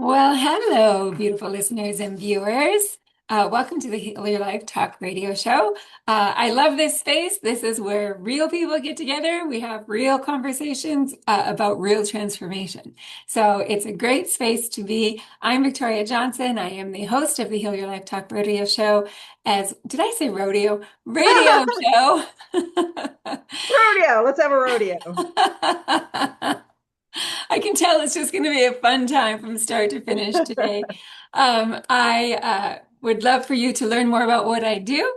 Well, hello, beautiful listeners and viewers. Welcome to the Heal Your Life Talk Radio Show. I love this space. This is where real people get together. We have real conversations about real transformation. So it's a great space to be. I'm Victoria Johnson. I am the host of the Heal Your Life Talk Radio Show. Did I say rodeo? Radio show. Rodeo. Let's have a rodeo. I can tell it's just going to be a fun time from start to finish today. I would love for you to learn more about what I do.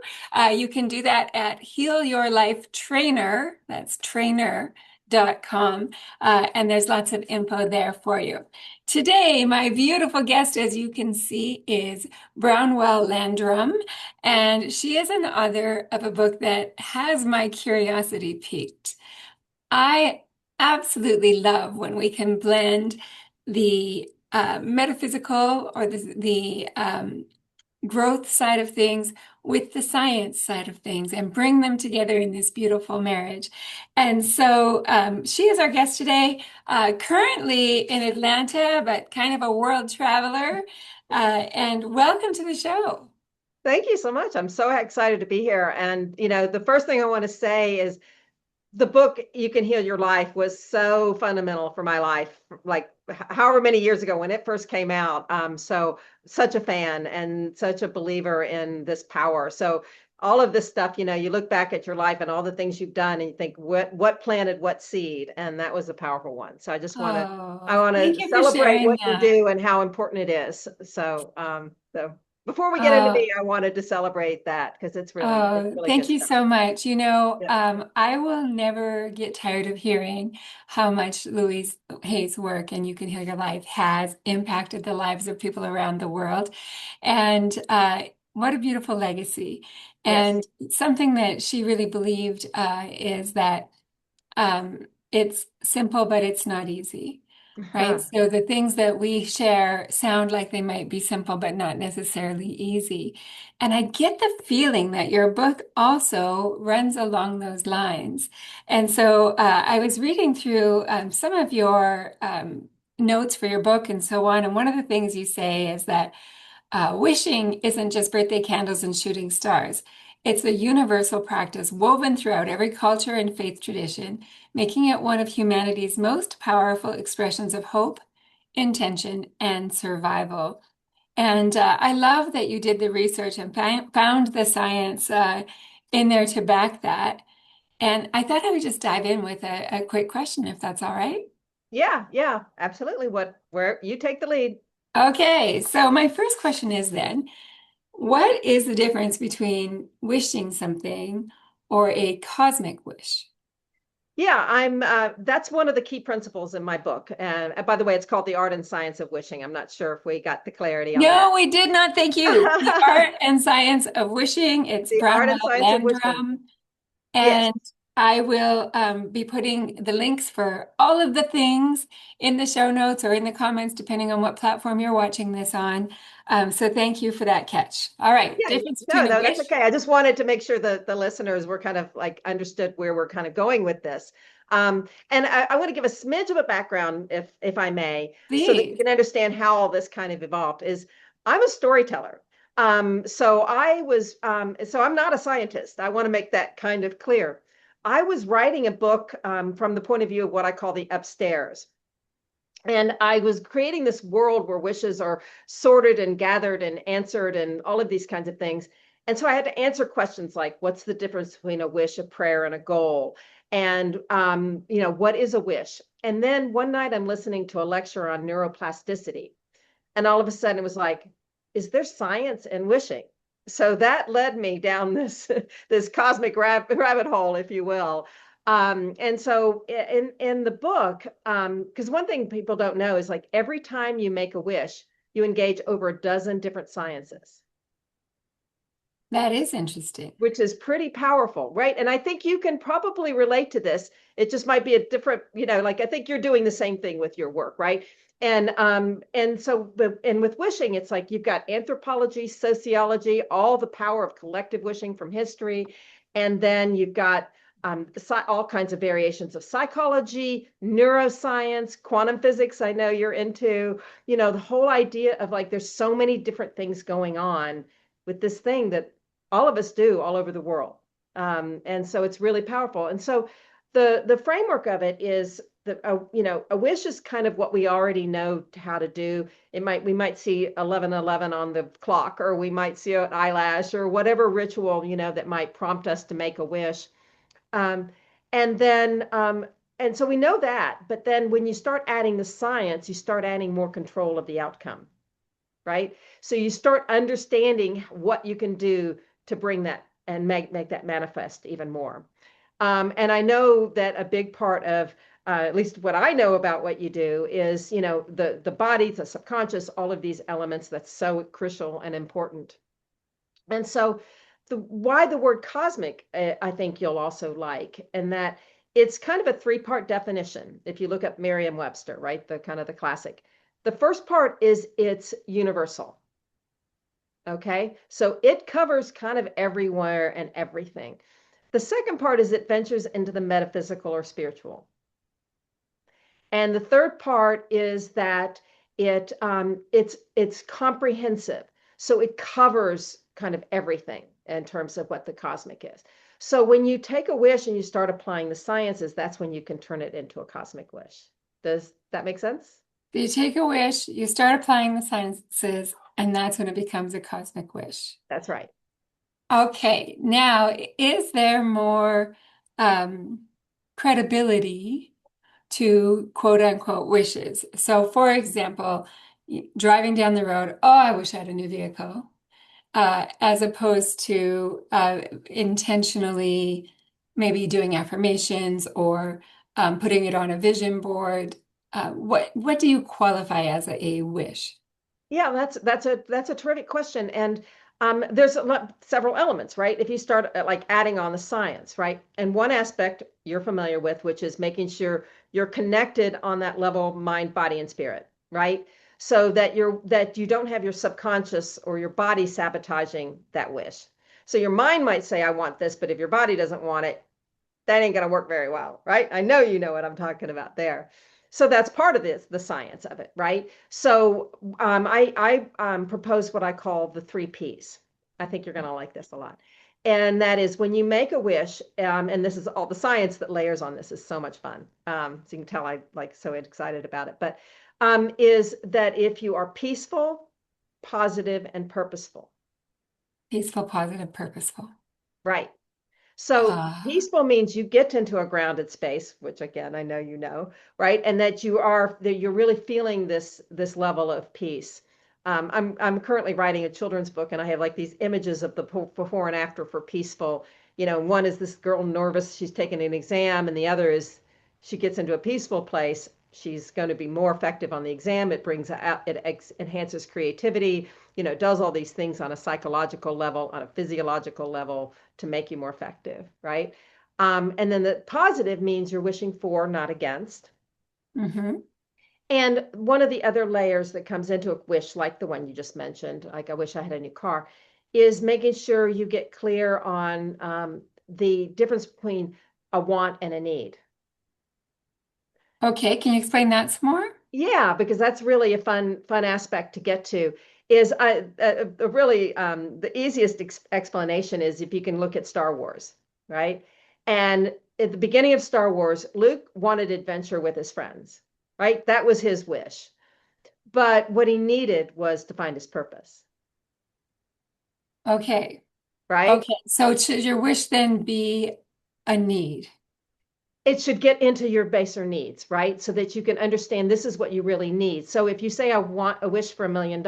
You can do that at Heal Your Life Trainer. That's trainer.com. And there's lots of info there for you. Today, my beautiful guest, as you can see, is Brownell Landrum. And she is an author of a book that has my curiosity piqued. I absolutely love when we can blend the metaphysical or the growth side of things with the science side of things and bring them together in this beautiful marriage. And so she is our guest today, currently in Atlanta, but kind of a world traveler. And welcome to the show. Thank you so much. I'm so excited to be here. And, the first thing I want to say is the book, You Can Heal Your Life, was so fundamental for my life, like however many years ago when it first came out. So such a fan and such a believer in this power. So all of this stuff, you look back at your life and all the things you've done and you think what planted what seed, and that was a powerful one. So I Oh, want thank to you for celebrate sharing what you that. do and how important it is. So before we get into Uh, me, I wanted to celebrate that because it's Oh, really thank good you stuff. so much. Yeah. I will never get tired of hearing how much Louise Hay's work and You Can Heal Your Life has impacted the lives of people around the world. And what a beautiful legacy. Yes. And something that she really believed is that it's simple, but it's not easy, right? So the things that we share sound like they might be simple, but not necessarily easy. And I get the feeling that your book also runs along those lines. And so I was reading through some of your notes for your book and so on. And one of the things you say is that wishing isn't just birthday candles and shooting stars. It's a universal practice woven throughout every culture and faith tradition, making it one of humanity's most powerful expressions of hope, intention, and survival. And I love that you did the research and found the science in there to back that. And I thought I would just dive in with a quick question, if that's all right. Yeah, yeah, absolutely. Where you take the lead. Okay, so my first question is then, what is the difference between wishing something or a cosmic wish? Yeah, that's one of the key principles in my book. And by the way, it's called The Art and Science of Wishing. I'm not sure if we got the clarity on that. No, we did not. Thank you. The Art and Science of Wishing. It's The Art and Brownell Science of Wishing. Landrum. Yes. And I will be putting the links for all of the things in the show notes or in the comments, depending on what platform you're watching this on. So thank you for that catch. All right, Yeah, difference no, between a no, that's wish. okay. I just wanted to make sure that the listeners were kind of like understood where we're kind of going with this. And I want to give a smidge of a background, if I may, so that you Please. can understand how all this kind of evolved. Is I'm a storyteller. So I'm not a scientist. I want to make that kind of clear. I was writing a book from the point of view of what I call the upstairs. And I was creating this world where wishes are sorted and gathered and answered and all of these kinds of things. And so I had to answer questions like, what's the difference between a wish, a prayer, and a goal? And, what is a wish? And then one night I'm listening to a lecture on neuroplasticity. And all of a sudden it was like, is there science in wishing? So that led me down this this cosmic rabbit hole, if you will. And so in the book, because one thing people don't know is like every time you make a wish, you engage over a dozen different sciences, That is interesting. which is pretty powerful, right? And I think you can probably relate to this. It just might be a different, like I think you're doing the same thing with your work, right? And with wishing, it's like you've got anthropology, sociology, all the power of collective wishing from history, and then you've got all kinds of variations of psychology, neuroscience, quantum physics. I know you're into, the whole idea of like there's so many different things going on with this thing that all of us do all over the world. And so it's really powerful. And so the framework of it is that a wish is kind of what we already know how to do. We might see 11:11 on the clock, or we might see an eyelash, or whatever ritual that might prompt us to make a wish. Um, and then and so we know that, but then when you start adding the science, you start adding more control of the outcome, right? So you start understanding what you can do to bring that and make that manifest even more. And I know that a big part of at least what I know about what you do is, the body, the subconscious, all of these elements that's so crucial and important. And so why the word cosmic, I think you'll also like, and that it's kind of a three-part definition. If you look up Merriam-Webster, right, the kind of the classic. The first part is it's universal. Okay, so it covers kind of everywhere and everything. The second part is it ventures into the metaphysical or spiritual. And the third part is that it's comprehensive. So it covers kind of everything in terms of what the cosmic is. So when you take a wish and you start applying the sciences, that's when you can turn it into a cosmic wish. Does that make sense? You take a wish, you start applying the sciences, and that's when it becomes a cosmic wish. That's right. Okay, now is there more um, credibility to quote unquote wishes? So, for example, driving down the road, oh, I wish I had a new vehicle, as opposed to intentionally maybe doing affirmations or putting it on a vision board. What do you qualify as a wish? Yeah, that's a terrific question, and there's several elements, right? If you start like adding on the science, right, and one aspect you're familiar with, which is making sure you're connected on that level, mind, body, and spirit, right? So that you don't have your subconscious or your body sabotaging that wish. So your mind might say, "I want this," but if your body doesn't want it, that ain't going to work very well, right? I know you know what I'm talking about there. So that's part of this, the science of it, right? So I propose what I call the three P's. I think you're going to like this a lot. And that is when you make a wish, and this is all the science that layers on this is so much fun. So you can tell I like so excited about it. But is that if you are peaceful, positive, and purposeful, Peaceful, positive, purposeful. right? So Ah, peaceful means you get into a grounded space, which again, I know you know, right? And that you're really feeling this level of peace. I'm currently writing a children's book, and I have like these images of the before and after for peaceful. One is this girl nervous, she's taking an exam, and the other is she gets into a peaceful place. She's going to be more effective on the exam. It brings out, enhances creativity, does all these things on a psychological level, on a physiological level to make you more effective, right? And then the positive means you're wishing for, not against. mm-hmm. And one of the other layers that comes into a wish, like the one you just mentioned, like I wish I had a new car, is making sure you get clear on the difference between a want and a need. Okay, can you explain that some more? Yeah, because that's really a fun aspect to get to. Is really the easiest explanation is if you can look at Star Wars, right? And at the beginning of Star Wars, Luke wanted adventure with his friends, right? That was his wish. But what he needed was to find his purpose, Okay. right? Okay. So should your wish then be a need? It should get into your baser needs, right? So that you can understand this is what you really need. So if you say, I want a wish for $1 million,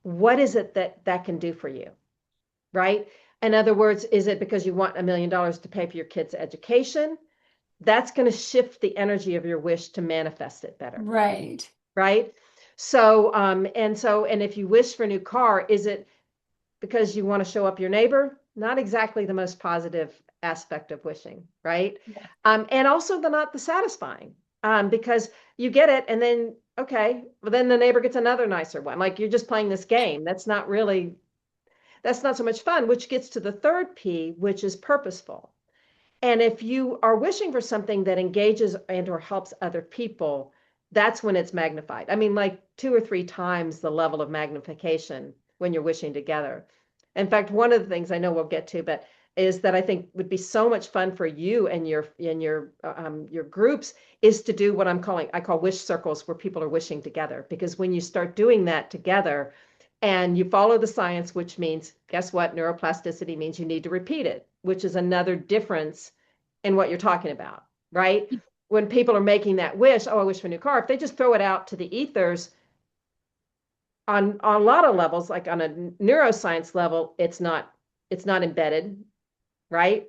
what is it that can do for you? Right? In other words, is it because you want $1 million to pay for your kids' education? That's going to shift the energy of your wish to manifest it better, Right. right? And if you wish for a new car, is it because you want to show up your neighbor? Not exactly the most positive aspect of wishing, right? Yeah. And also not the satisfying, because you get it, and then okay, well then the neighbor gets another nicer one. Like you're just playing this game. That's not so much fun, which gets to the third P, which is purposeful. And if you are wishing for something that engages and or helps other people, that's when it's magnified. I mean, like 2 or 3 times the level of magnification when you're wishing together. In fact, one of the things I know we'll get to, but is that I think would be so much fun for you and your groups is to do what I call wish circles where people are wishing together. Because when you start doing that together, and you follow the science, which means, guess what? Neuroplasticity means you need to repeat it, which is another difference in what you're talking about, right? When people are making that wish, oh, I wish for a new car, if they just throw it out to the ethers on a lot of levels, like on a neuroscience level, it's not embedded, right?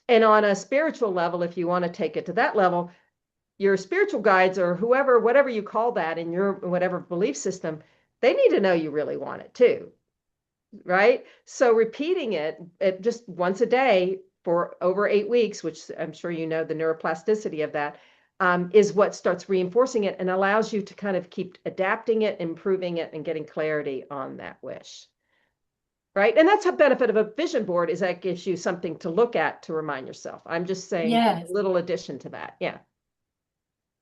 And on a spiritual level, if you want to take it to that level, your spiritual guides or whoever, whatever you call that in your whatever belief system, they need to know you really want it too, right? So repeating it just once a day for over 8 weeks, which I'm sure you know the neuroplasticity of that, is what starts reinforcing it and allows you to kind of keep adapting it, improving it, and getting clarity on that wish. Right. And that's a benefit of a vision board is that gives you something to look at to remind yourself. I'm just saying a Yes. little addition to that. Yeah.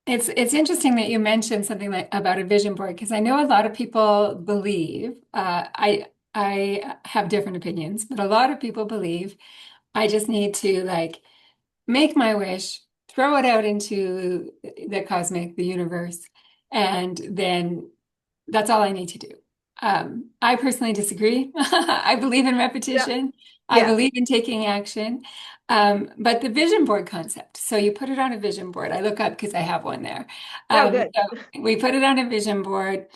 It's interesting that you mentioned something like about a vision board because I know a lot of people believe I have different opinions, but a lot of people believe I just need to like make my wish, throw it out into the cosmic, the universe, and then that's all I need to do. I personally disagree. I believe in Yeah. repetition. I Yeah. believe in taking action. But the vision board concept, so you put it on a vision board. I look up because I have one there. Oh, good. So we put it on a vision board.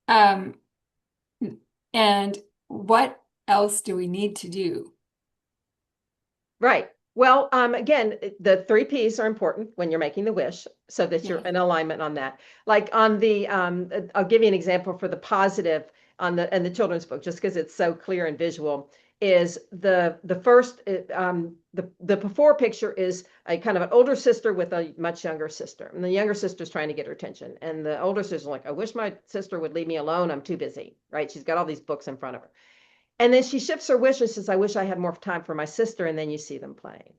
Um, and what else do we need to do? Right. Well, again, the 3 Ps are important when you're making the wish so that you're Yes. in alignment on that. Like on the, I'll give you an example for the positive on the children's book, just because it's so clear and visual, is the first, the before picture is a kind of an older sister with a much younger sister. And the younger sister's trying to get her attention. And the older sister's like, I wish my sister would leave me alone. I'm too busy, right? She's got all these books in front of her. And then she shifts her wish and says, I wish I had more time for my sister. And then you see them playing.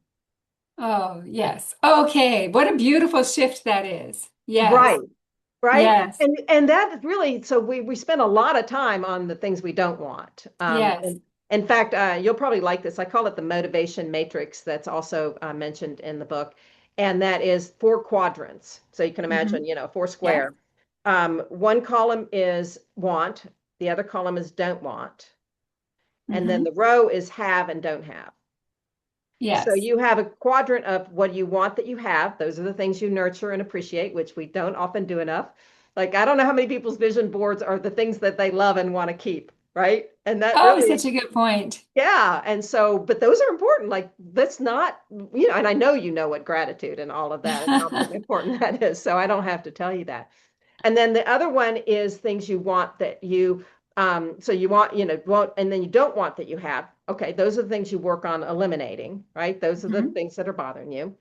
Oh, yes. Okay. What a beautiful shift that is. Right. Yes. Right. Yes. And that really, so we spend a lot of time on the things we don't want. Yes. And in fact, you'll probably like this. I call it the motivation matrix that's also mentioned in the book. And that is 4 quadrants. So you can imagine, Hmm. four Yes. square. One column is want, the other column is don't want. And then Hmm. the row is have and don't have. So Yes. you have a quadrant of what you want that you have. Those are the things you nurture and appreciate, which we don't often do enough. Like, I don't know how many people's vision boards are the things that they love and want to keep, right? And that Oh, really, such a good point. yeah. And so, but those are important. Like, let's not, and I know you know what gratitude and all of that and how important that is. So I don't have to tell you that. And then the other one is things you want that you, so you want, want, and then you don't want that you have. Okay, those are the things you work on eliminating, right? Those are the Mhm. things that are bothering you.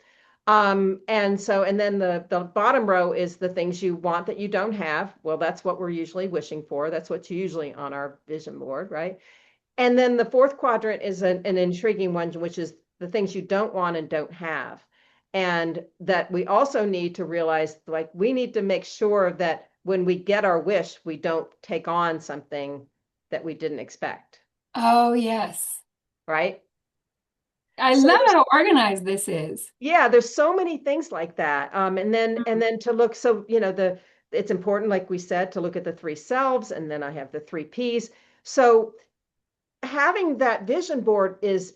And then the bottom row is the things you want that you don't have. Well, that's what we're usually wishing for. That's what's usually on our vision board, right? And then the fourth quadrant is an intriguing one, which is the things you don't want and don't have. And that we also need to realize, like, we need to make sure that when we get our wish, we don't take on something that we didn't expect, Oh, yes. right? I So love there's, how organized this is. yeah, there's so many things like that. And then to look, so, it's important, like we said, to look at the 3 selves, and then I have the 3 Ps. So having that vision board is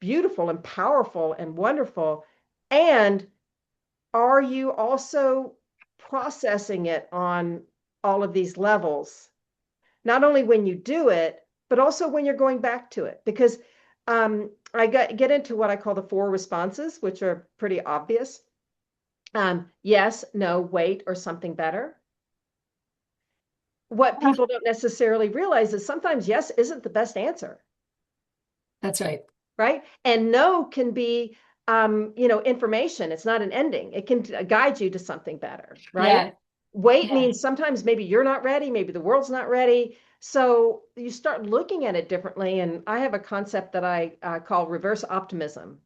beautiful and powerful and wonderful. And are you also processing it on all of these levels? Not only when you do it, but also when you're going back to it. Because get into what I call the 4 responses, which are pretty obvious. Yes, no, wait, or something better. What Ah, people don't necessarily realize is sometimes yes isn't the best answer. that's right. Right? And no can be, information. It's not an ending. It can guide you to something better, right? Yeah. Wait Yeah. means sometimes maybe you're not ready, maybe the world's not ready. So you start looking at it differently. And I have a concept that I call reverse optimism.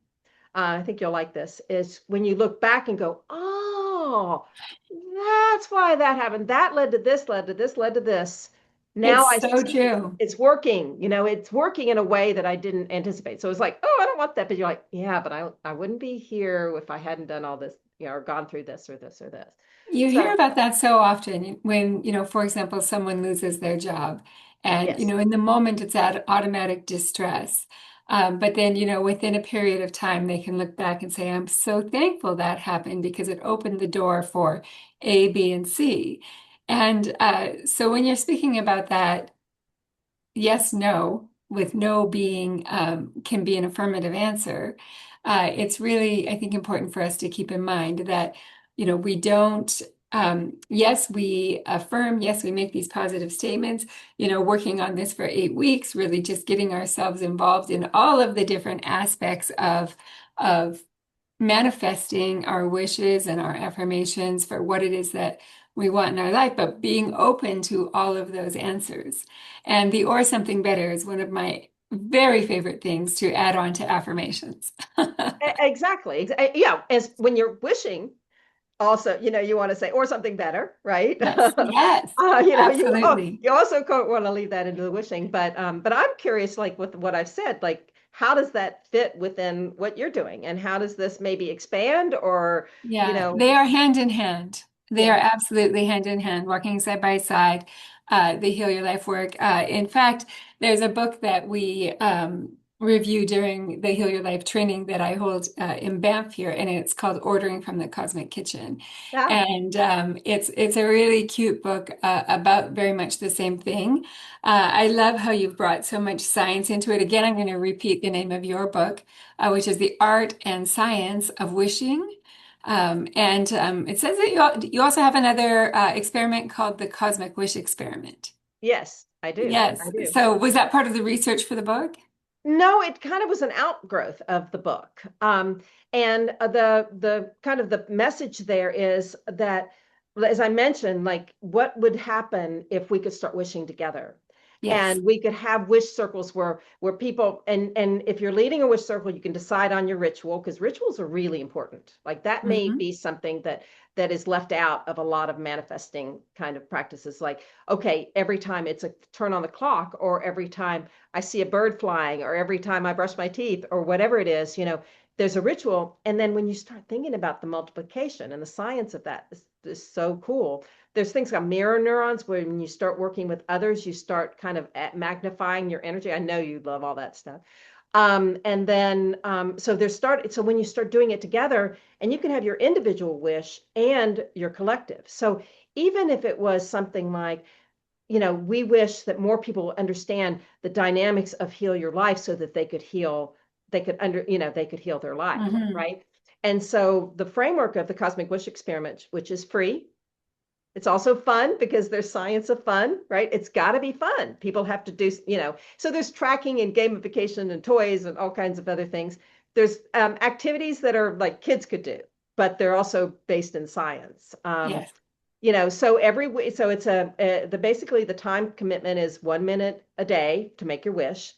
I think you'll like this, is when you look back and go, oh, that's why that happened. That led to this, led to this, led to this. Now It's I so see true. it's working. It's working in a way that I didn't anticipate. So it's like, oh, I don't want that. But you're like, yeah, but I wouldn't be here if I hadn't done all this, or gone through this or this or this. You hear So about that so often when, for example, someone loses their job. And, yes. in the moment it's that automatic distress. But then, within a period of time, they can look back and say, I'm so thankful that happened because it opened the door for A, B, and C. And so when you're speaking about that, yes, no, with no being can be an affirmative answer. It's really, I think, important for us to keep in mind that, we don't, yes, we affirm, yes, we make these positive statements, working on this for 8 weeks, really just getting ourselves involved in all of the different aspects of manifesting our wishes and our affirmations for what it is that we want in our life, but being open to all of those answers. And the or something better is one of my very favorite things to add on to affirmations. Exactly. Yeah. As when you're wishing, also, you want to say, or something better, right? Yes, yes, You absolutely. also want to leave that into the wishing, but I'm curious, like with what I've said, like how does that fit within what you're doing, and how does this maybe expand, or you Yeah, know, they are hand in hand. They are yeah, absolutely hand in hand, walking side by side, the Heal Your Life work. In fact, there's a book that we review during the Heal Your Life training that I hold in Banff here, and it's called Ordering from the Cosmic Kitchen. yeah, And it's a really cute book about very much the same thing. I love how you've brought so much science into it. Again, I'm going to repeat the name of your book, which is The Art and Science of Wishing. And it says that you also have another experiment called the Cosmic Wish Experiment. yes, I Yes. do. So was that part of the research for the book? No, it kind of was an outgrowth of the book. And the kind of the message there is that, as I mentioned, like what would happen if we could start wishing together, Yes. and we could have wish circles where people, and if you're leading a wish circle, you can decide on your ritual, because rituals are really important. Like that may Hmm. be something that is left out of a lot of manifesting kind of practices. Like, okay, every time it's a turn on the clock, or every time I see a bird flying, or every time I brush my teeth, or whatever it is, there's a ritual. And then when you start thinking about the multiplication and the science of that is so cool. There's things called mirror neurons, where when you start working with others, you start kind of magnifying your energy. I know you love all that stuff. And then so when you start doing it together, and you can have your individual wish and your collective. So even if it was something like, we wish that more people understand the dynamics of Heal Your Life, so that they could heal their life, Hmm. right? And so the framework of the Cosmic Wish Experiment, which is free, it's also fun because there's science of fun, right? It's got to be fun. People have to do, so there's tracking and gamification and toys and all kinds of other things. There's activities that are like kids could do, but they're also based in science. Yes. So so it's basically the time commitment is 1 minute a day to make your wish,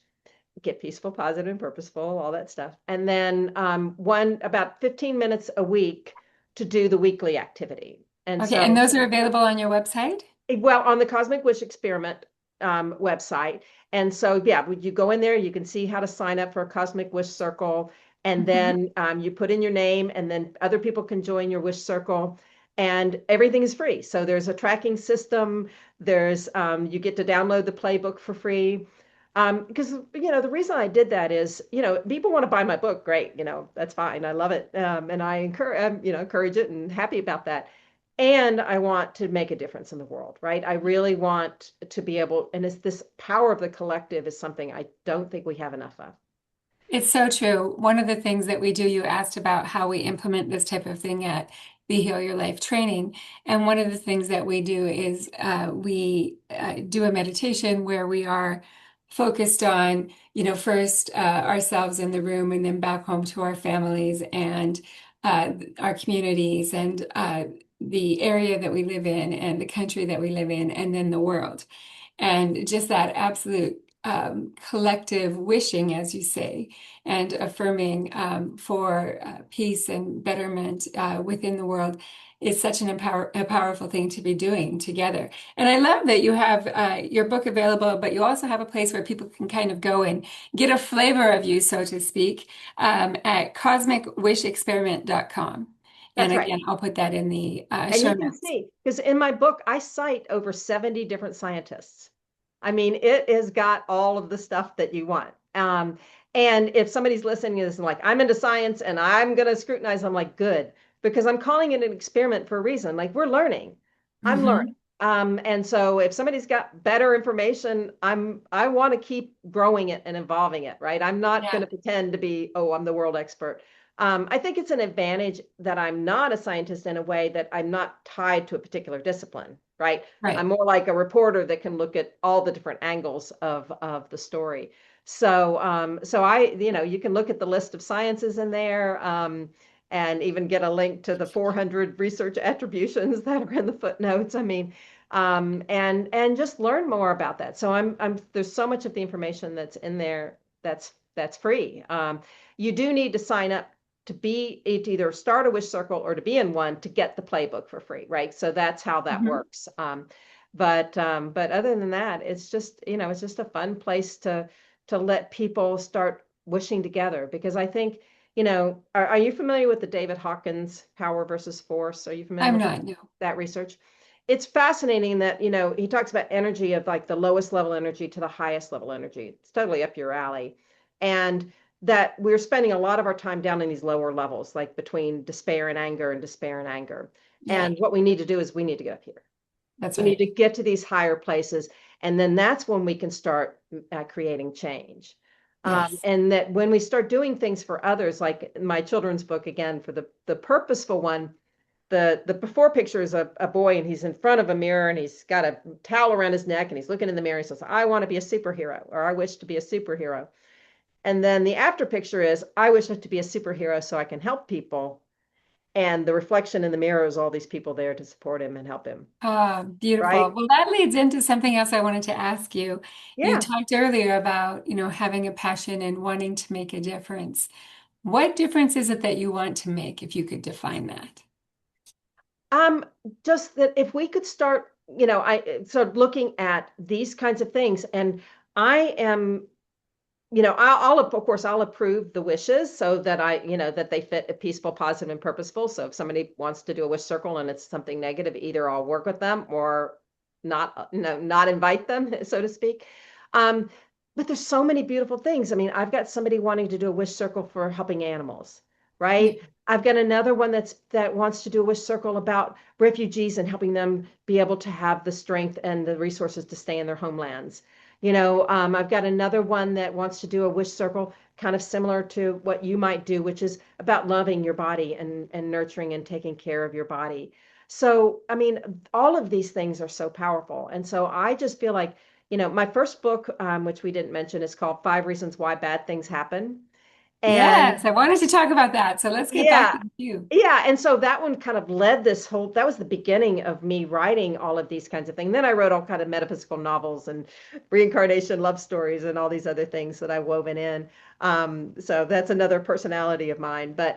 get peaceful, positive, and purposeful, all that stuff, and then about 15 minutes a week to do the weekly activity. And Okay. And so, those are available on your website? well, on the Cosmic Wish Experiment website. And so, yeah, you go in there, you can see how to sign up for a Cosmic Wish Circle. And Hmm. then you put in your name, and then other people can join your wish circle. And everything is free. So there's a tracking system. You get to download the playbook for free. Because, the reason I did that is, people want to buy my book. Great. That's fine. I love it. And I encourage it, and happy about that. And I want to make a difference in the world, right? I really want to be able, and it's this power of the collective is something I don't think we have enough of. It's so true. One of the things that we do, you asked about how we implement this type of thing at the Heal Your Life training. And one of the things that we do is we do a meditation where we are focused on, first ourselves in the room and then back home to our families and our communities and the area that we live in and the country that we live in and then the world. And just that absolute collective wishing, as you say, and affirming for peace and betterment within the world is such a powerful thing to be doing together. And I love that you have your book available, but you also have a place where people can kind of go and get a flavor of you, so to speak, at cosmicwishexperiment.com. And That's right. again, I'll put that in the And show you can notes. see, because in my book, I cite over 70 different scientists. I mean, it has got all of the stuff that you want. And if somebody's listening to this and like, I'm into science and I'm going to scrutinize, I'm like, good, because I'm calling it an experiment for a reason. Like, we're learning. I'm learning. Hmm. And so if somebody's got better information, I want to keep growing it and evolving it, right? I'm not going Yeah, to pretend to be, oh, I'm the world expert. I think it's an advantage that I'm not a scientist in a way that I'm not tied to a particular discipline, right? I'm right. more like a reporter that can look at all the different angles of the story. So you can look at the list of sciences in there, and even get a link to the 400 research attributions that are in the footnotes. I mean, and just learn more about that. So there's so much of the information that's in there that's free. You do need to sign up to either start a wish circle or to be in one to get the playbook for free, right? So that's how that Hmm. works. But other than that, it's just a fun place to let people start wishing together, because I think, are you familiar with the David Hawkins power versus force? Are you familiar I'm with not, no. that research? It's fascinating that, he talks about energy of like the lowest level energy to the highest level energy. It's totally up your alley. And that we're spending a lot of our time down in these lower levels, like between despair and anger and despair and anger. Yeah, And what we need to do is we need to get up here. that's We need right. to get to these higher places. And then that's when we can start creating change. Yes. And that when we start doing things for others, like my children's book, again, for the purposeful one, the before picture is a boy and he's in front of a mirror and he's got a towel around his neck and he's looking in the mirror and he says, I want to be a superhero, or I wish to be a superhero. And then the after picture is, I wish to be a superhero so I can help people. And the reflection in the mirror is all these people there to support him and help him. Beautiful. Right? Well, that leads into something else I wanted to ask you. You Yeah. talked earlier about, having a passion and wanting to make a difference. What difference is it that you want to make, if you could define that? Um, just that if we could start, I start looking at these kinds of things, and I am, I'll of course I'll approve the wishes so that that they fit a peaceful, positive, and purposeful. So if somebody wants to do a wish circle and it's something negative, either I'll work with them or not, not invite them, so to speak. Um, but there's so many beautiful things. I mean, I've got somebody wanting to do a wish circle for helping animals, Yeah. right? I've got another one that wants to do a wish circle about refugees and helping them be able to have the strength and the resources to stay in their homelands. I've got another one that wants to do a wish circle kind of similar to what you might do, which is about loving your body and nurturing and taking care of your body. So, I mean, all of these things are so powerful. And so I just feel like, my first book, which we didn't mention, is called Five Reasons Why Bad Things Happen. And Yes, I wanted to talk about that. So let's get back yeah, to you. yeah. And so that one kind of led that was the beginning of me writing all of these kinds of things. Then I wrote all kind of metaphysical novels and reincarnation love stories and all these other things that I woven in. So that's another personality of mine. But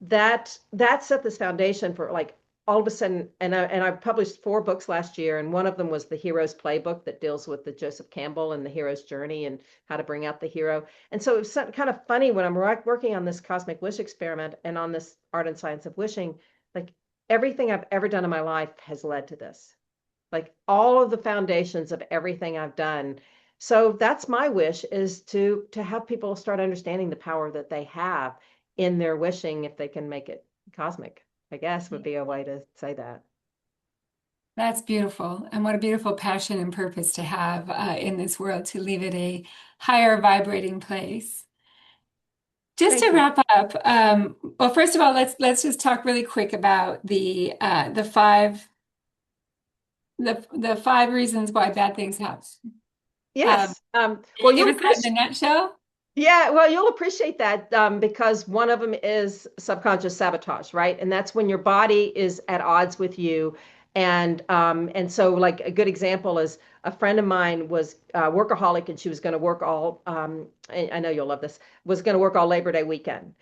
that set this foundation for like all of a sudden, and I published 4 books last year, and one of them was the Hero's Playbook that deals with the Joseph Campbell and the hero's journey and how to bring out the hero. And so it's kind of funny when I'm working on this cosmic wish experiment and on this art and science of wishing, like everything I've ever done in my life has led to this, like all of the foundations of everything I've done. So that's my wish, is to have people start understanding the power that they have in their wishing, if they can make it cosmic, I guess would be a way to say that. That's beautiful. And what a beautiful passion and purpose to have in this world, to leave it a higher vibrating place. Just to Thank you. wrap up, well, first of all, let's just talk really quick about the five reasons why bad things happen. Um, Yes. can Well, you give you'll us that in appreciate. a nutshell? Yeah, well, you'll appreciate that, because one of them is subconscious sabotage, right? And that's when your body is at odds with you And so like a good example is a friend of mine was workaholic, and she was going to work all I know you'll love this, was going to work all Labor Day weekend.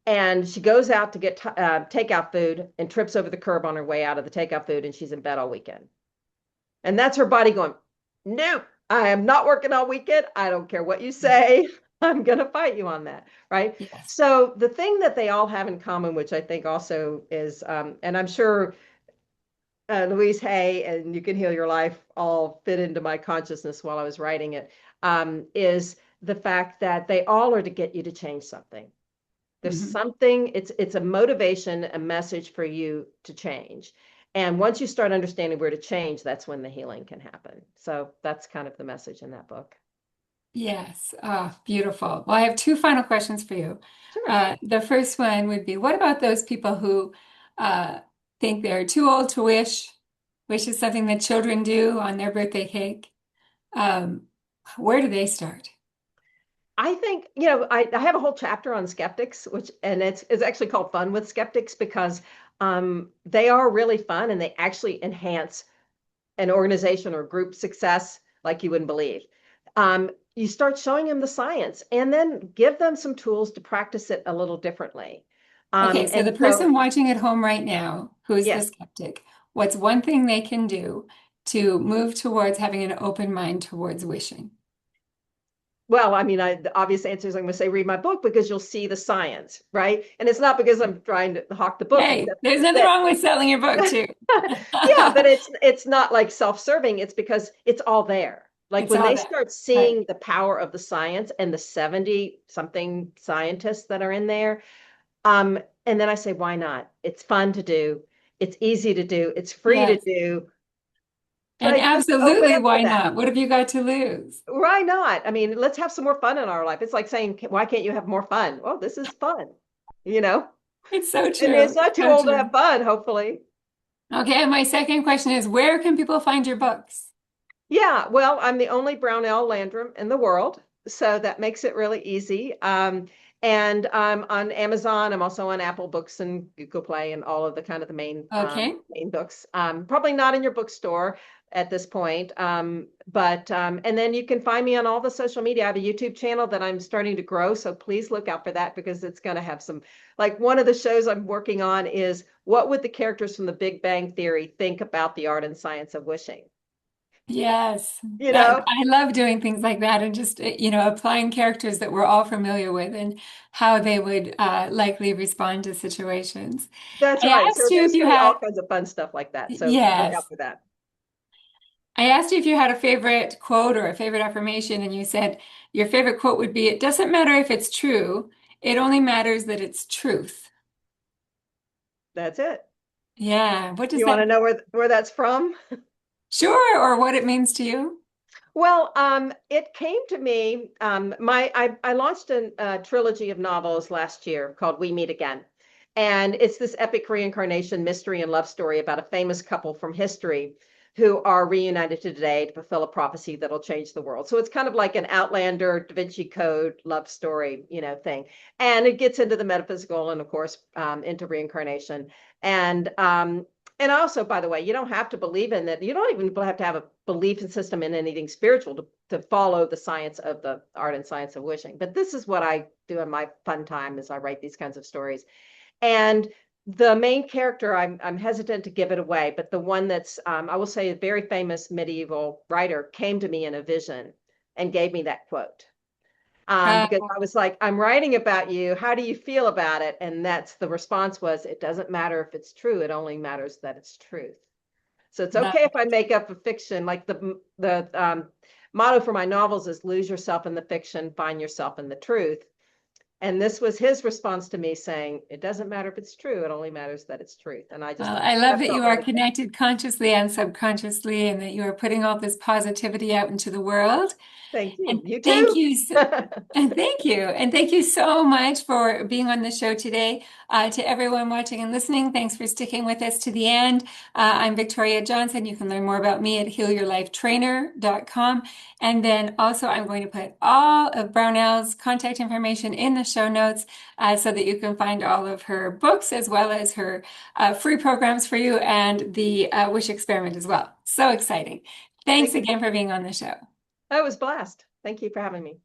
And she goes out to get takeout food and trips over the curb on her way out of the takeout food, and she's in bed all weekend. And that's her body going, nope, I am not working all weekend. I don't care what you say. I'm going to fight you on that. Right. Yes. So the thing that they all have in common, which I think also is, and I'm sure Louise Hay and You Can Heal Your Life all fit into my consciousness while I was writing it, is the fact that they all are to get you to change something. There's Mhm. something, it's a motivation, a message for you to change. And once you start understanding where to change, that's when the healing can happen. So that's kind of the message in that book. Yes. Oh, beautiful. Well, I have two final questions for you. Sure. The first one would be, what about those people who uh, think they're too old to wish? Wish is something that children do on their birthday cake. Um, where do they start? I think, I have a whole chapter on skeptics, which, and it's actually called Fun with Skeptics, because they are really fun, and they actually enhance an organization or group success like you wouldn't believe. You start showing them the science, and then give them some tools to practice it a little differently. Okay, so the And so, person watching at home right now, who is the yes. skeptic, what's one thing they can do to move towards having an open mind towards wishing? Well, I mean, the obvious answer is I'm going to say read my book, because you'll see the science, right? And it's not because I'm trying to hawk the book, Hey, except there's nothing that, wrong with selling your book too. yeah, but it's not like self-serving. It's because it's all there. Like It's when all they there. start Right. seeing the power of the science and the 70 something scientists that are in there, and then I say, why not? It's fun to do. It's easy to do. It's free to Yes. do. And Right? Just open absolutely, up to why that. not? What have you got to lose? Why not? I mean, let's have some more fun in our life. It's like saying, why can't you have more fun? Well, this is fun, you know? It's so And true. it's not too So old to have true. fun, hopefully. Okay, and my second question is, where can people find your books? Yeah, well, I'm the only Brownell Landrum in the world, so that makes it really easy. And I'm on Amazon. I'm also on Apple Books and Google Play and all of the kind of the Okay. main books. Probably not in your bookstore at this point, but and then you can find me on all the social media. I have a YouTube channel that I'm starting to grow, so please look out for that, because it's going to have some. Like one of the shows I'm working on is what would the characters from The Big Bang Theory think about the art and science of wishing? Yes. You That know? I love doing things like that and just applying characters that we're all familiar with and how they would likely respond to situations. That's I right. So asked you there's if you going to be all had, kinds of fun stuff like that. So look yes. out for that. I asked you if you had a favorite quote or a favorite affirmation, and you said your favorite quote would be, "It doesn't matter if it's true, it only matters that it's truth." That's it. Yeah. What does You want to that, know where that's from? sure, or what it means to you? Well, it came to me. I launched a trilogy of novels last year called We Meet Again, and it's this epic reincarnation mystery and love story about a famous couple from history who are reunited today to fulfill a prophecy that'll change the world. So it's kind of like an Outlander, Da Vinci Code love story, thing, and it gets into the metaphysical and, of course, into reincarnation. And also, by the way, you don't have to believe in that. You don't even have to have a belief system in anything spiritual to follow the science of the art and science of wishing. But this is what I do in my fun time as I write these kinds of stories. And the main character, I'm hesitant to give it away, but the one that's, I will say, a very famous medieval writer came to me in a vision and gave me that quote. Uh, Because I was like, I'm writing about you. How do you feel about it? And that's the response was, it doesn't matter if it's true. It only matters that it's truth. So it's love okay if I it. make up a fiction. Like the motto for my novels is lose yourself in the fiction, find yourself in the truth. And this was his response to me saying, it doesn't matter if it's true. It only matters that it's truth. And I just, Well, I love that that felt you are really good. connected consciously and subconsciously, and that you are putting all this positivity out into the world. Thank you. And You thank too. you so, and thank you. And thank you so much for being on the show today. To everyone watching and listening, thanks for sticking with us to the end. I'm Victoria Johnson. You can learn more about me at healyourlifetrainer.com. And then also I'm going to put all of Brownell's contact information in the show notes so that you can find all of her books as well as her free programs for you and the Wish Experiment as well. So exciting. Thanks Thank you. again for being on the show. I was blessed. Thank you for having me.